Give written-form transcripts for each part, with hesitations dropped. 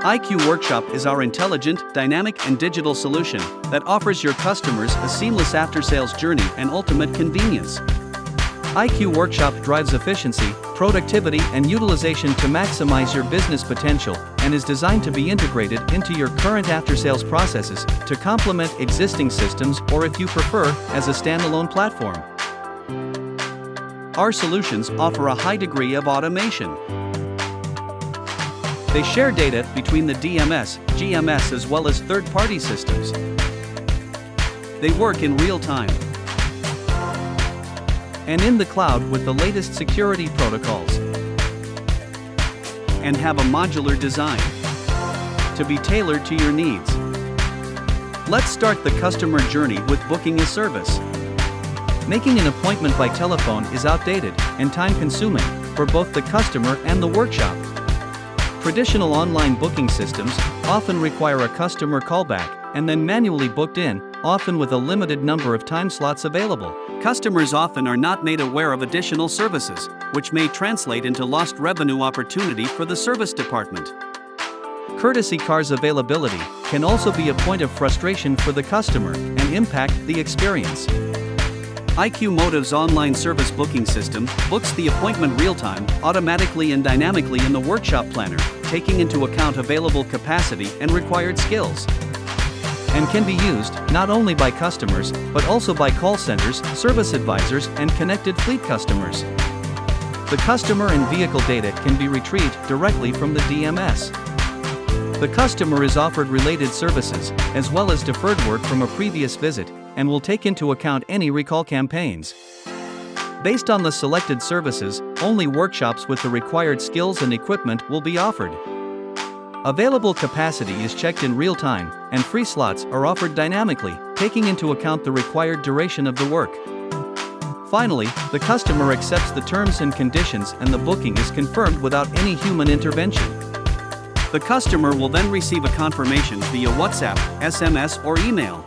IQWorkshop is our intelligent, dynamic, and digital solution that offers your customers a seamless after-sales journey and ultimate convenience. IQWorkshop drives efficiency, productivity, and utilization to maximize your business potential and is designed to be integrated into your current after-sales processes to complement existing systems or, if you prefer, as a standalone platform. Our solutions offer a high degree of automation. They share data between the DMS, GMS as well as third-party systems. They work in real time and in the cloud with the latest security protocols, and have a modular design to be tailored to your needs. Let's start the customer journey with booking a service. Making an appointment by telephone is outdated and time-consuming for both the customer and the workshop. Traditional online booking systems often require a customer callback and then manually booked in, often with a limited number of time slots available. Customers often are not made aware of additional services, which may translate into lost revenue opportunity for the service department. Courtesy cars availability can also be a point of frustration for the customer and impact the experience. IQMotive's online service booking system books the appointment real-time, automatically and dynamically in the workshop planner, taking into account available capacity and required skills, and can be used not only by customers but also by call centers, service advisors, and connected fleet customers. The customer and vehicle data can be retrieved directly from the DMS. The customer is offered related services, as well as deferred work from a previous visit, and will take into account any recall campaigns. Based on the selected services, only workshops with the required skills and equipment will be offered. Available capacity is checked in real time, and free slots are offered dynamically, taking into account the required duration of the work. Finally, the customer accepts the terms and conditions and the booking is confirmed without any human intervention. The customer will then receive a confirmation via WhatsApp, SMS, or email.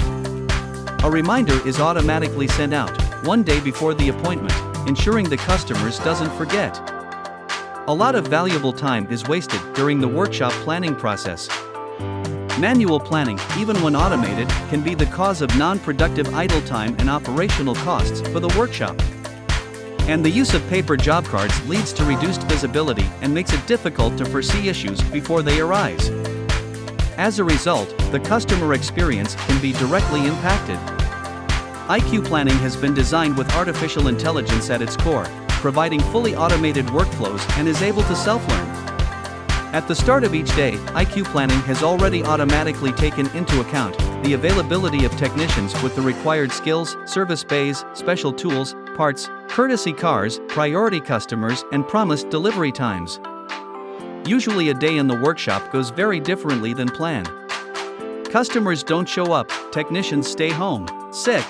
A reminder is automatically sent out 1 day before the appointment, ensuring the customers doesn't forget. A lot of valuable time is wasted during the workshop planning process. Manual planning, even when automated, can be the cause of non-productive idle time and operational costs for the workshop. And the use of paper job cards leads to reduced visibility and makes it difficult to foresee issues before they arise. As a result, the customer experience can be directly impacted. IQ Planning has been designed with artificial intelligence at its core, providing fully automated workflows and is able to self-learn. At the start of each day, IQ Planning has already automatically taken into account the availability of technicians with the required skills, service bays, special tools, parts, courtesy cars, priority customers, and promised delivery times. Usually a day in the workshop goes very differently than planned. Customers don't show up, technicians stay home, sick.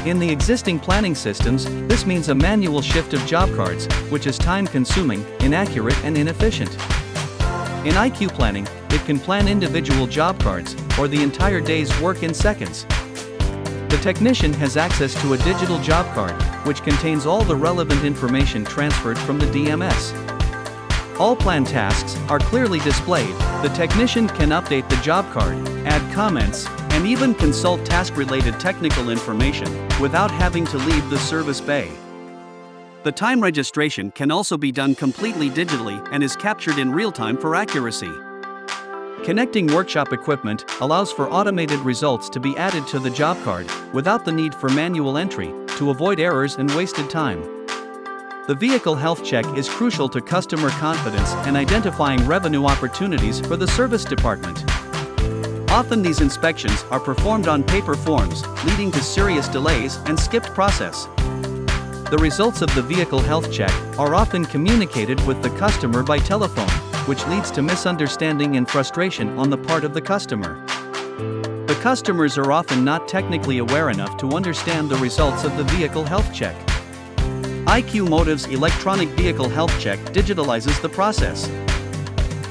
In the existing planning systems, this means a manual shift of job cards, which is time-consuming, inaccurate, and inefficient. In IQ Planning, it can plan individual job cards, or the entire day's work in seconds. The technician has access to a digital job card, which contains all the relevant information transferred from the DMS. All planned tasks are clearly displayed. The technician can update the job card, add comments, and even consult task-related technical information without having to leave the service bay. The time registration can also be done completely digitally and is captured in real time for accuracy. Connecting workshop equipment allows for automated results to be added to the job card without the need for manual entry to avoid errors and wasted time. The vehicle health check is crucial to customer confidence and identifying revenue opportunities for the service department. Often these inspections are performed on paper forms, leading to serious delays and skipped process. The results of the vehicle health check are often communicated with the customer by telephone, which leads to misunderstanding and frustration on the part of the customer. The customers are often not technically aware enough to understand the results of the vehicle health check. IQMotive's electronic vehicle health check digitalizes the process.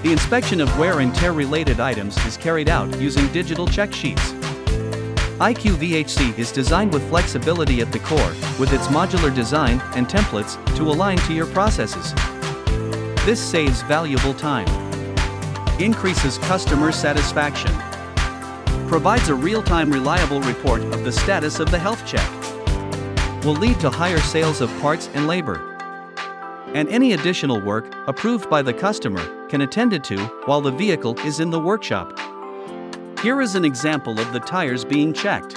The inspection of wear and tear related items is carried out using digital check sheets. IQVHC is designed with flexibility at the core, with its modular design and templates to align to your processes. This saves valuable time. increases customer satisfaction, provides a real-time reliable report of the status of the health check, will lead to higher sales of parts and labor, and any additional work, approved by the customer, can attended to while the vehicle is in the workshop. Here is an example of the tires being checked.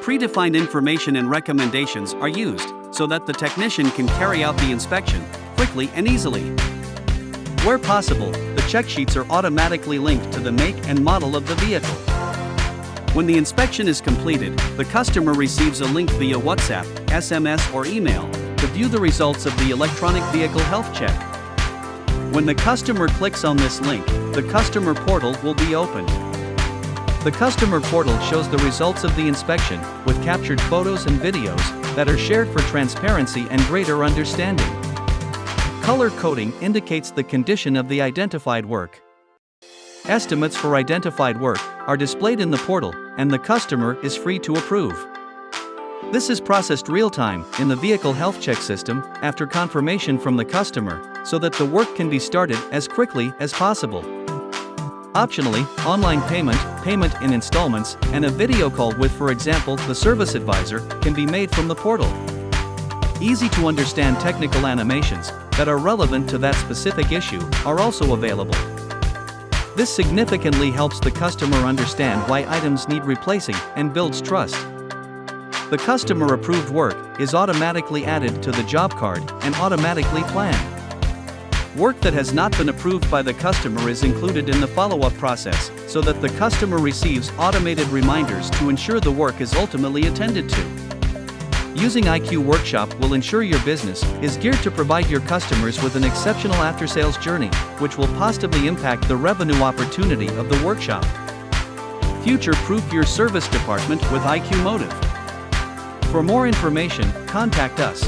Predefined information and recommendations are used so that the technician can carry out the inspection quickly and easily. Where possible, the check sheets are automatically linked to the make and model of the vehicle. When the inspection is completed, the customer receives a link via WhatsApp, SMS, or email to view the results of the electronic vehicle health check. When the customer clicks on this link, the customer portal will be opened. The customer portal shows the results of the inspection, with captured photos and videos that are shared for transparency and greater understanding. Color coding indicates the condition of the identified work. Estimates for identified work are displayed in the portal, and the customer is free to approve. This is processed real-time in the vehicle health check system after confirmation from the customer, so that the work can be started as quickly as possible. Optionally, online payment in installments, and a video call with, for example, the service advisor, can be made from the portal. Easy to understand technical animations that are relevant to that specific issue are also available. This significantly helps the customer understand why items need replacing and builds trust. The customer-approved work is automatically added to the job card and automatically planned. Work that has not been approved by the customer is included in the follow-up process, so that the customer receives automated reminders to ensure the work is ultimately attended to. Using IQWorkshop will ensure your business is geared to provide your customers with an exceptional after-sales journey, which will positively impact the revenue opportunity of the workshop. Future-proof your service department with IQMotive. For more information, contact us.